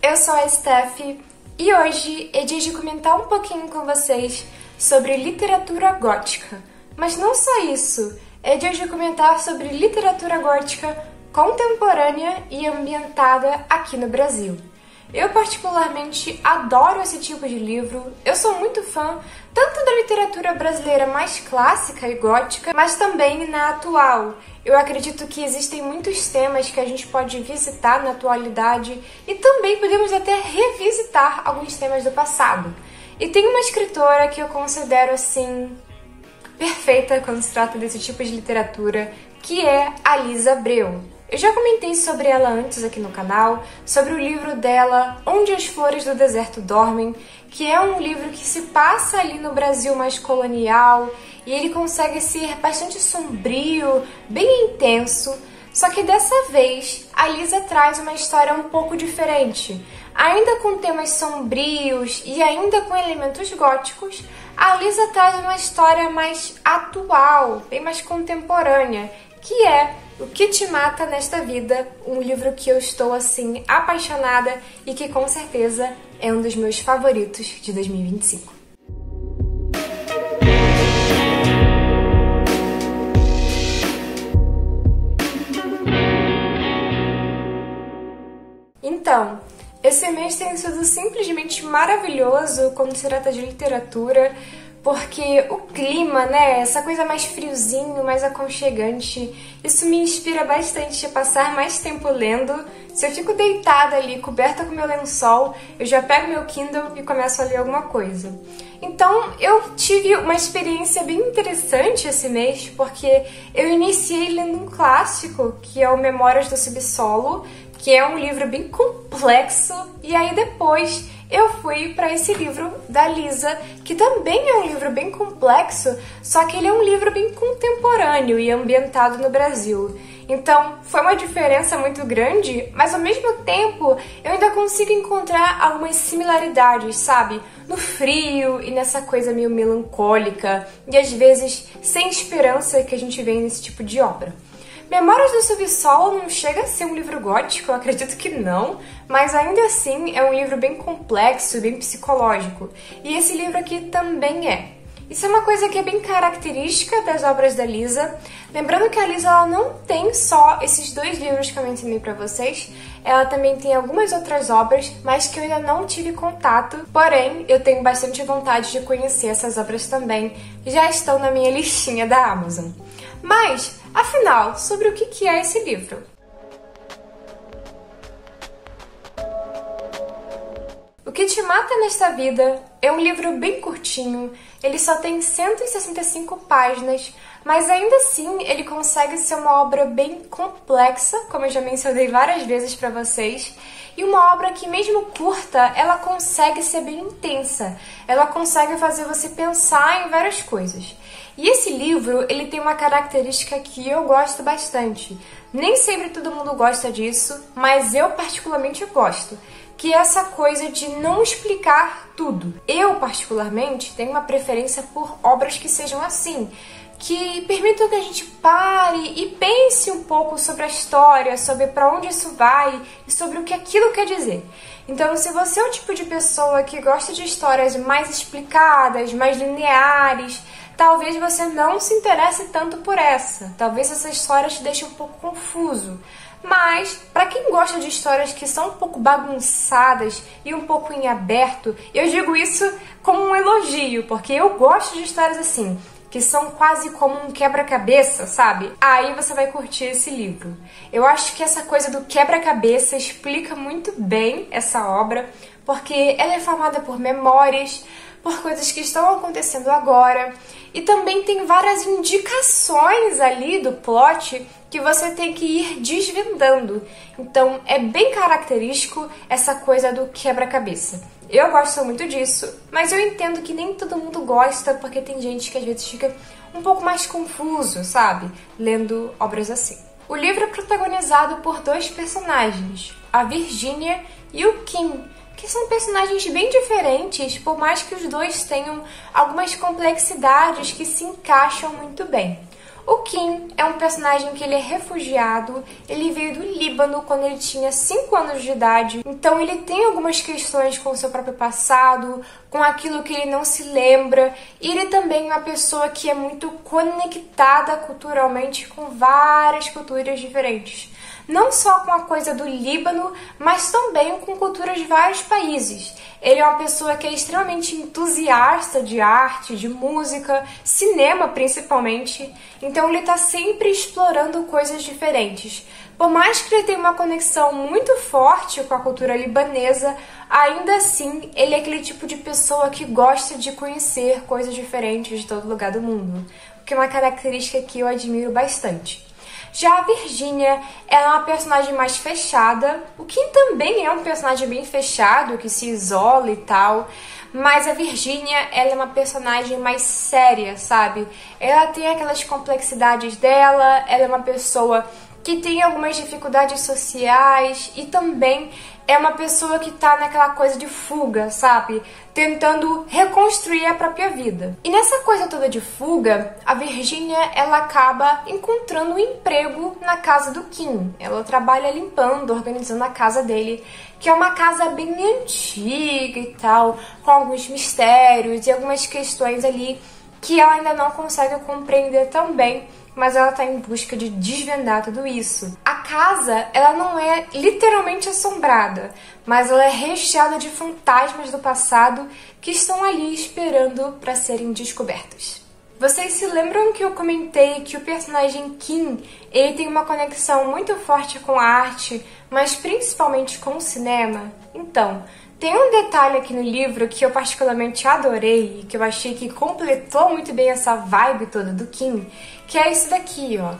eu sou a Steph e hoje é dia de comentar um pouquinho com vocês sobre literatura gótica. Mas não só isso, é dia de comentar sobre literatura gótica contemporânea e ambientada aqui no Brasil. Eu particularmente adoro esse tipo de livro, eu sou muito fã tanto da literatura brasileira mais clássica e gótica, mas também na atual. Eu acredito que existem muitos temas que a gente pode visitar na atualidade e também podemos até revisitar alguns temas do passado. E tem uma escritora que eu considero assim perfeita quando se trata desse tipo de literatura, que é a Lisa Abreu. Eu já comentei sobre ela antes aqui no canal, sobre o livro dela, Onde as Flores do Deserto Dormem, que é um livro que se passa ali no Brasil mais colonial, e ele consegue ser bastante sombrio, bem intenso, só que dessa vez a Lisa traz uma história um pouco diferente. Ainda com temas sombrios e ainda com elementos góticos, a Lisa traz uma história mais atual, bem mais contemporânea, que é O Que Te Mata Nesta Vida, um livro que eu estou assim apaixonada e que com certeza é um dos meus favoritos de 2025. Então, esse mês tem sido simplesmente maravilhoso quando se trata de literatura, porque o clima, né, essa coisa mais friozinho, mais aconchegante, isso me inspira bastante a passar mais tempo lendo. Se eu fico deitada ali, coberta com meu lençol, eu já pego meu Kindle e começo a ler alguma coisa. Então, eu tive uma experiência bem interessante esse mês, porque eu iniciei lendo um clássico, que é o Memórias do Subsolo, que é um livro bem complexo, e aí depois eu fui para esse livro da Lisa, que também é um livro bem complexo, só que ele é um livro bem contemporâneo e ambientado no Brasil. Então, foi uma diferença muito grande, mas ao mesmo tempo eu ainda consigo encontrar algumas similaridades, sabe? No frio e nessa coisa meio melancólica e às vezes sem esperança que a gente vê nesse tipo de obra. Memórias do Subsolo não chega a ser um livro gótico, eu acredito que não, mas ainda assim é um livro bem complexo, bem psicológico. E esse livro aqui também é. Isso é uma coisa que é bem característica das obras da Lisa. Lembrando que a Lisa ela não tem só esses dois livros que eu mencionei pra vocês, ela também tem algumas outras obras, mas que eu ainda não tive contato, porém eu tenho bastante vontade de conhecer essas obras também, já estão na minha listinha da Amazon. Mas, afinal, sobre o que é esse livro? O Que Te Mata Nesta Vida é um livro bem curtinho, ele só tem 165 páginas, mas ainda assim ele consegue ser uma obra bem complexa, como eu já mencionei várias vezes para vocês, e uma obra que mesmo curta, ela consegue ser bem intensa, ela consegue fazer você pensar em várias coisas. E esse livro, ele tem uma característica que eu gosto bastante. Nem sempre todo mundo gosta disso, mas eu particularmente gosto, que é essa coisa de não explicar tudo. Eu, particularmente, tenho uma preferência por obras que sejam assim, que permitam que a gente pare e pense um pouco sobre a história, sobre para onde isso vai e sobre o que aquilo quer dizer. Então, se você é o tipo de pessoa que gosta de histórias mais explicadas, mais lineares, talvez você não se interesse tanto por essa. Talvez essa história te deixe um pouco confuso. Mas, para quem gosta de histórias que são um pouco bagunçadas e um pouco em aberto, eu digo isso como um elogio, porque eu gosto de histórias assim, que são quase como um quebra-cabeça, sabe? Aí você vai curtir esse livro. Eu acho que essa coisa do quebra-cabeça explica muito bem essa obra, porque ela é formada por memórias, por coisas que estão acontecendo agora, e também tem várias indicações ali do plot que você tem que ir desvendando. Então é bem característico essa coisa do quebra-cabeça. Eu gosto muito disso, mas eu entendo que nem todo mundo gosta, porque tem gente que às vezes fica um pouco mais confuso, sabe? Lendo obras assim. O livro é protagonizado por dois personagens, a Virginia e o Kim, que são personagens bem diferentes, por mais que os dois tenham algumas complexidades que se encaixam muito bem. O Kim é um personagem que ele é refugiado, ele veio do Líbano quando ele tinha 5 anos de idade, então ele tem algumas questões com o seu próprio passado, com aquilo que ele não se lembra, e ele também é uma pessoa que é muito conectada culturalmente com várias culturas diferentes. Não só com a coisa do Líbano, mas também com culturas de vários países. Ele é uma pessoa que é extremamente entusiasta de arte, de música, cinema principalmente, então ele está sempre explorando coisas diferentes. Por mais que ele tenha uma conexão muito forte com a cultura libanesa, ainda assim ele é aquele tipo de pessoa que gosta de conhecer coisas diferentes de todo lugar do mundo, o que é uma característica que eu admiro bastante. Já a Virginia, ela é uma personagem mais fechada, o Kim também é um personagem bem fechado, que se isola e tal, mas a Virginia, ela é uma personagem mais séria, sabe? Ela tem aquelas complexidades dela, ela é uma pessoa que tem algumas dificuldades sociais e também é uma pessoa que tá naquela coisa de fuga, sabe? Tentando reconstruir a própria vida. E nessa coisa toda de fuga, a Virginia, ela acaba encontrando um emprego na casa do Kim. Ela trabalha limpando, organizando a casa dele, que é uma casa bem antiga e tal, com alguns mistérios e algumas questões ali que ela ainda não consegue compreender tão bem, mas ela está em busca de desvendar tudo isso. A casa, ela não é literalmente assombrada, mas ela é recheada de fantasmas do passado que estão ali esperando para serem descobertos. Vocês se lembram que eu comentei que o personagem Kim, ele tem uma conexão muito forte com a arte, mas principalmente com o cinema? Então, tem um detalhe aqui no livro que eu particularmente adorei e que eu achei que completou muito bem essa vibe toda do Kim, que é esse daqui, ó.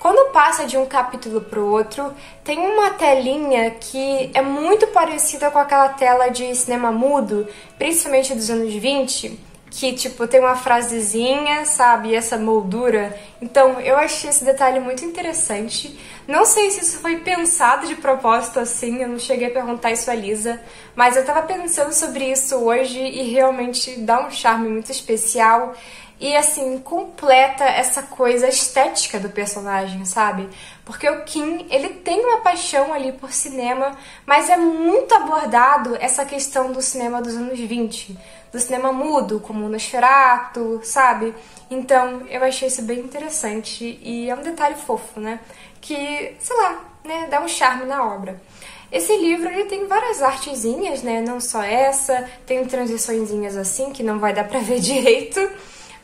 Quando passa de um capítulo pro outro, tem uma telinha que é muito parecida com aquela tela de cinema mudo, principalmente dos anos 20, que, tipo, tem uma frasezinha, sabe? Essa moldura. Então, eu achei esse detalhe muito interessante. Não sei se isso foi pensado de propósito assim, eu não cheguei a perguntar isso a Lisa, mas eu tava pensando sobre isso hoje e realmente dá um charme muito especial. E, assim, completa essa coisa estética do personagem, sabe? Porque o Kim, ele tem uma paixão ali por cinema, mas é muito abordado essa questão do cinema dos anos 20, do cinema mudo, como o Nosferatu, sabe? Então, eu achei isso bem interessante e é um detalhe fofo, né? Que, sei lá, né, dá um charme na obra. Esse livro, ele tem várias artezinhas, né? Não só essa, tem transiçõezinhas assim, que não vai dar pra ver direito,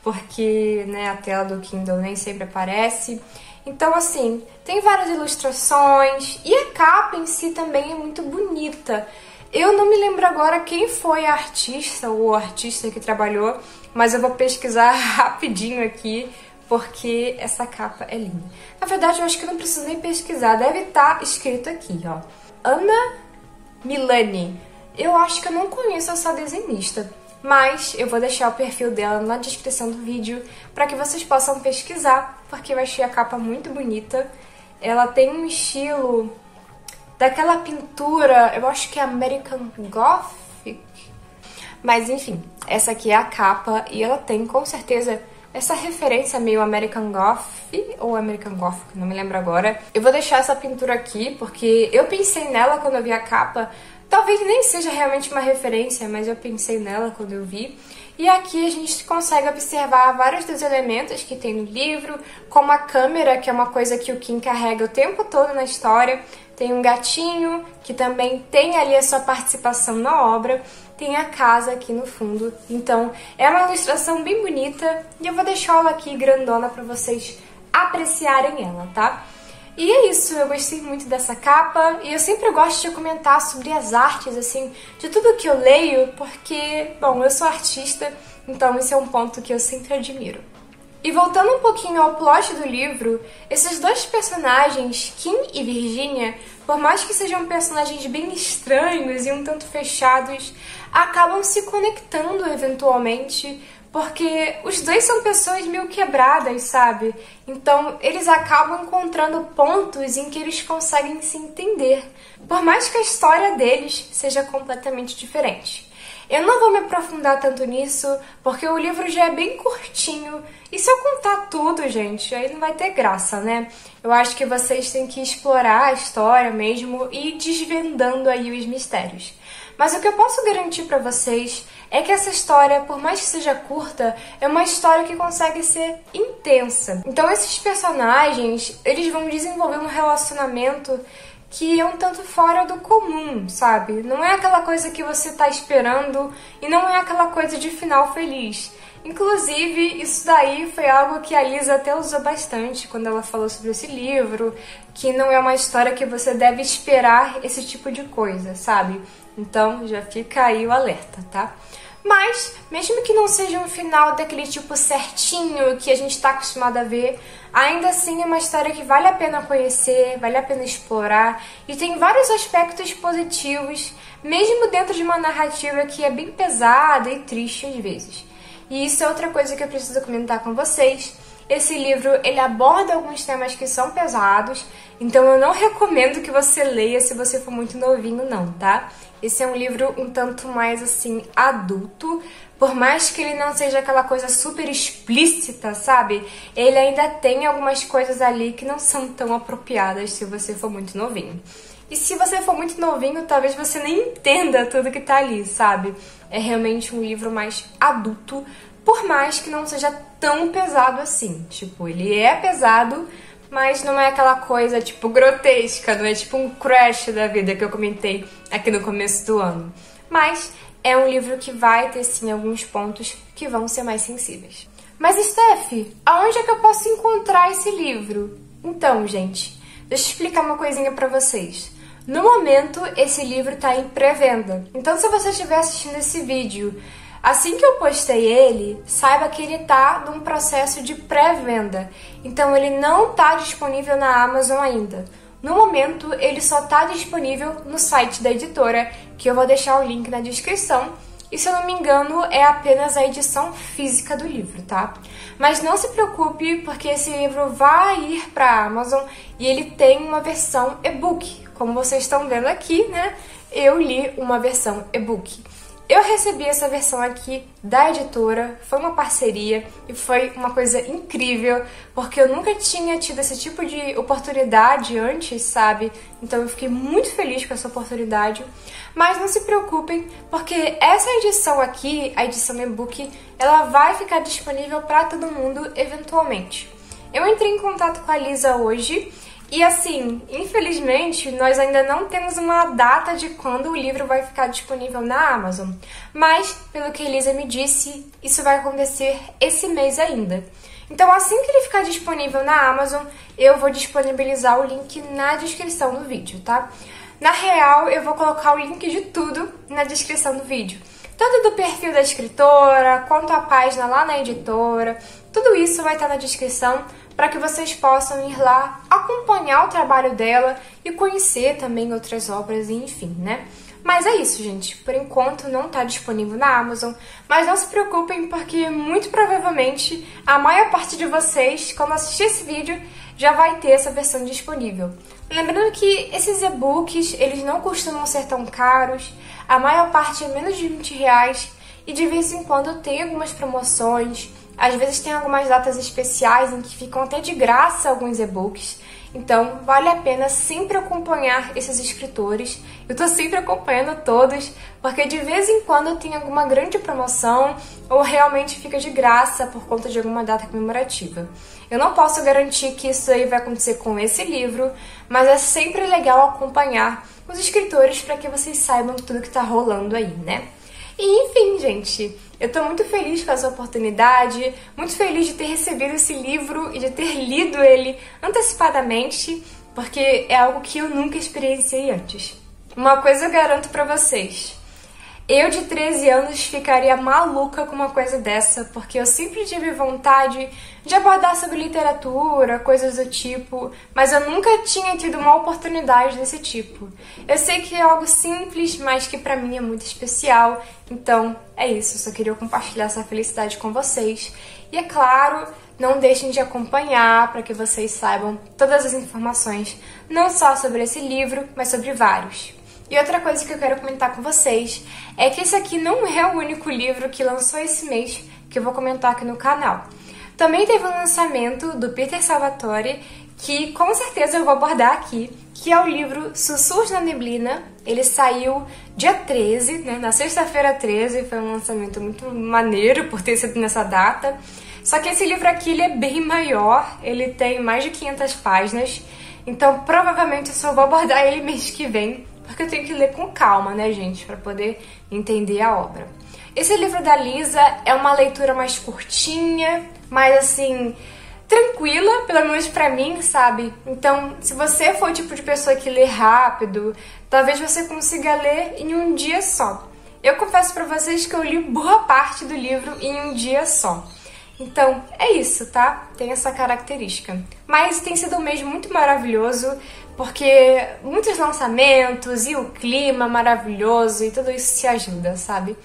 porque, né, a tela do Kindle nem sempre aparece. Então, assim, tem várias ilustrações e a capa em si também é muito bonita. Eu não me lembro agora quem foi a artista ou o artista que trabalhou, mas eu vou pesquisar rapidinho aqui, porque essa capa é linda. Na verdade, eu acho que eu não preciso nem pesquisar, deve estar escrito aqui, ó. Ana Milani. Eu acho que eu não conheço essa desenhista, mas eu vou deixar o perfil dela na descrição do vídeo para que vocês possam pesquisar, porque eu achei a capa muito bonita. Ela tem um estilo daquela pintura, eu acho que é American Gothic, mas enfim, essa aqui é a capa e ela tem com certeza essa referência meio American Gothic ou American Gothic, não me lembro agora. Eu vou deixar essa pintura aqui porque eu pensei nela quando eu vi a capa. Talvez nem seja realmente uma referência, mas eu pensei nela quando eu vi. E aqui a gente consegue observar vários dos elementos que tem no livro, como a câmera, que é uma coisa que o Kim carrega o tempo todo na história. Tem um gatinho, que também tem ali a sua participação na obra. Tem a casa aqui no fundo. Então, é uma ilustração bem bonita e eu vou deixar ela aqui grandona para vocês apreciarem ela, tá? E é isso, eu gostei muito dessa capa e eu sempre gosto de comentar sobre as artes, assim, de tudo que eu leio, porque, bom, eu sou artista, então esse é um ponto que eu sempre admiro. E voltando um pouquinho ao plot do livro, esses dois personagens, Kim e Virginia, por mais que sejam personagens bem estranhos e um tanto fechados, acabam se conectando eventualmente, porque os dois são pessoas meio quebradas, sabe? Então, eles acabam encontrando pontos em que eles conseguem se entender, por mais que a história deles seja completamente diferente. Eu não vou me aprofundar tanto nisso, porque o livro já é bem curtinho. E se eu contar tudo, gente, aí não vai ter graça, né? Eu acho que vocês têm que explorar a história mesmo e ir desvendando aí os mistérios. Mas o que eu posso garantir pra vocês é que essa história, por mais que seja curta, é uma história que consegue ser intensa. Então esses personagens, eles vão desenvolver um relacionamento que é um tanto fora do comum, sabe? Não é aquela coisa que você tá esperando e não é aquela coisa de final feliz. Inclusive, isso daí foi algo que a Lisa até usou bastante quando ela falou sobre esse livro, que não é uma história que você deve esperar esse tipo de coisa, sabe? Então, já fica aí o alerta, tá? Mas, mesmo que não seja um final daquele tipo certinho que a gente tá acostumado a ver, ainda assim é uma história que vale a pena conhecer, vale a pena explorar e tem vários aspectos positivos, mesmo dentro de uma narrativa que é bem pesada e triste às vezes. E isso é outra coisa que eu preciso comentar com vocês. Esse livro, ele aborda alguns temas que são pesados, então eu não recomendo que você leia se você for muito novinho não, tá? Esse é um livro um tanto mais, assim, adulto, por mais que ele não seja aquela coisa super explícita, sabe? Ele ainda tem algumas coisas ali que não são tão apropriadas se você for muito novinho. E se você for muito novinho, talvez você nem entenda tudo que tá ali, sabe? É realmente um livro mais adulto, por mais que não seja tão pesado assim. Tipo, ele é pesado, mas não é aquela coisa, tipo, grotesca, não é tipo um Crash da vida que eu comentei aqui no começo do ano. Mas é um livro que vai ter, sim, alguns pontos que vão ser mais sensíveis. Mas, Steph, aonde é que eu posso encontrar esse livro? Então, gente, deixa eu explicar uma coisinha pra vocês. No momento, esse livro tá em pré-venda. Então, se você estiver assistindo esse vídeo assim que eu postei ele, saiba que ele tá num processo de pré-venda. Então, ele não tá disponível na Amazon ainda. No momento, ele só tá disponível no site da editora, que eu vou deixar o link na descrição. E, se eu não me engano, é apenas a edição física do livro, tá? Mas não se preocupe, porque esse livro vai ir pra Amazon e ele tem uma versão e-book. Como vocês estão vendo aqui, né? Eu li uma versão e-book. Eu recebi essa versão aqui da editora, foi uma parceria e foi uma coisa incrível, porque eu nunca tinha tido esse tipo de oportunidade antes, sabe? Então eu fiquei muito feliz com essa oportunidade. Mas não se preocupem, porque essa edição aqui, a edição e-book, ela vai ficar disponível para todo mundo eventualmente. Eu entrei em contato com a Lisa hoje. E assim, infelizmente, nós ainda não temos uma data de quando o livro vai ficar disponível na Amazon. Mas, pelo que a Elisa me disse, isso vai acontecer esse mês ainda. Então, assim que ele ficar disponível na Amazon, eu vou disponibilizar o link na descrição do vídeo, tá? Na real, eu vou colocar o link de tudo na descrição do vídeo. Tanto do perfil da escritora, quanto a página lá na editora. Tudo isso vai estar na descrição, para que vocês possam ir lá acompanhar o trabalho dela e conhecer também outras obras, enfim, né? Mas é isso, gente. Por enquanto não está disponível na Amazon, mas não se preocupem porque muito provavelmente a maior parte de vocês, quando assistir esse vídeo, já vai ter essa versão disponível. Lembrando que esses e-books, eles não costumam ser tão caros, a maior parte é menos de R$20 e de vez em quando tem algumas promoções. Às vezes tem algumas datas especiais em que ficam até de graça alguns e-books. Então, vale a pena sempre acompanhar esses escritores. Eu tô sempre acompanhando todos, porque de vez em quando tem alguma grande promoção ou realmente fica de graça por conta de alguma data comemorativa. Eu não posso garantir que isso aí vai acontecer com esse livro, mas é sempre legal acompanhar os escritores para que vocês saibam tudo que tá rolando aí, né? E enfim, gente, eu tô muito feliz com essa oportunidade, muito feliz de ter recebido esse livro e de ter lido ele antecipadamente, porque é algo que eu nunca experienciei antes. Uma coisa eu garanto pra vocês, eu de 13 anos ficaria maluca com uma coisa dessa, porque eu sempre tive vontade de abordar sobre literatura, coisas do tipo, mas eu nunca tinha tido uma oportunidade desse tipo. Eu sei que é algo simples, mas que pra mim é muito especial, então é isso, eu só queria compartilhar essa felicidade com vocês. E é claro, não deixem de acompanhar para que vocês saibam todas as informações, não só sobre esse livro, mas sobre vários. E outra coisa que eu quero comentar com vocês é que esse aqui não é o único livro que lançou esse mês que eu vou comentar aqui no canal. Também teve um lançamento do Peter Salvatore, que com certeza eu vou abordar aqui, que é o livro Sussurros na Neblina. Ele saiu dia 13, né, na sexta-feira 13, foi um lançamento muito maneiro por ter sido nessa data. Só que esse livro aqui ele é bem maior, ele tem mais de 500 páginas, então provavelmente eu só vou abordar ele mês que vem, porque eu tenho que ler com calma, né, gente, para poder entender a obra. Esse livro da Lisa é uma leitura mais curtinha, mais assim, tranquila, pelo menos pra mim, sabe? Então, se você for o tipo de pessoa que lê rápido, talvez você consiga ler em um dia só. Eu confesso pra vocês que eu li boa parte do livro em um dia só. Então, é isso, tá? Tem essa característica. Mas tem sido um mês muito maravilhoso, porque muitos lançamentos e o clima maravilhoso e tudo isso se ajuda, sabe?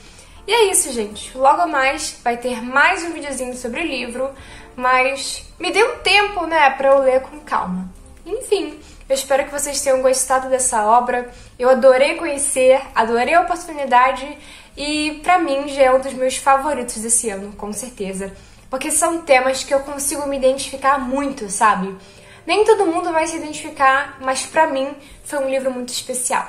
E é isso, gente. Logo mais vai ter mais um videozinho sobre o livro, mas me dê um tempo, né, pra eu ler com calma. Enfim, eu espero que vocês tenham gostado dessa obra. Eu adorei conhecer, adorei a oportunidade e pra mim já é um dos meus favoritos desse ano, com certeza. Porque são temas que eu consigo me identificar muito, sabe? Nem todo mundo vai se identificar, mas pra mim foi um livro muito especial.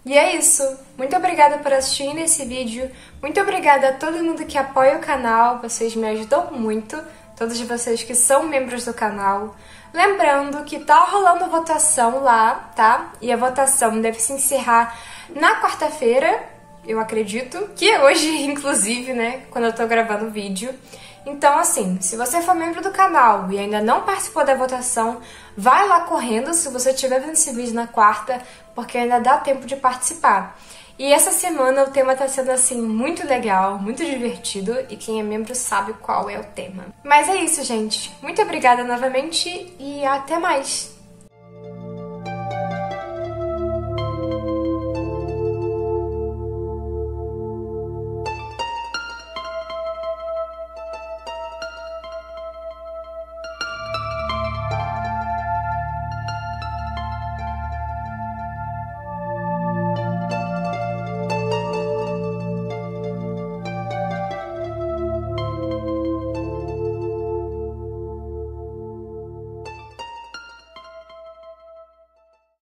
E é isso. Muito obrigada por assistir esse vídeo. Muito obrigada a todo mundo que apoia o canal. Vocês me ajudam muito. Todos vocês que são membros do canal. Lembrando que tá rolando votação lá, tá? E a votação deve se encerrar na quarta-feira, eu acredito. Que é hoje, inclusive, né? Quando eu tô gravando o vídeo. Então, assim, se você for membro do canal e ainda não participou da votação, vai lá correndo se você estiver vendo esse vídeo na quarta, porque ainda dá tempo de participar. E essa semana o tema tá sendo, assim, muito legal, muito divertido, e quem é membro sabe qual é o tema. Mas é isso, gente. Muito obrigada novamente e até mais!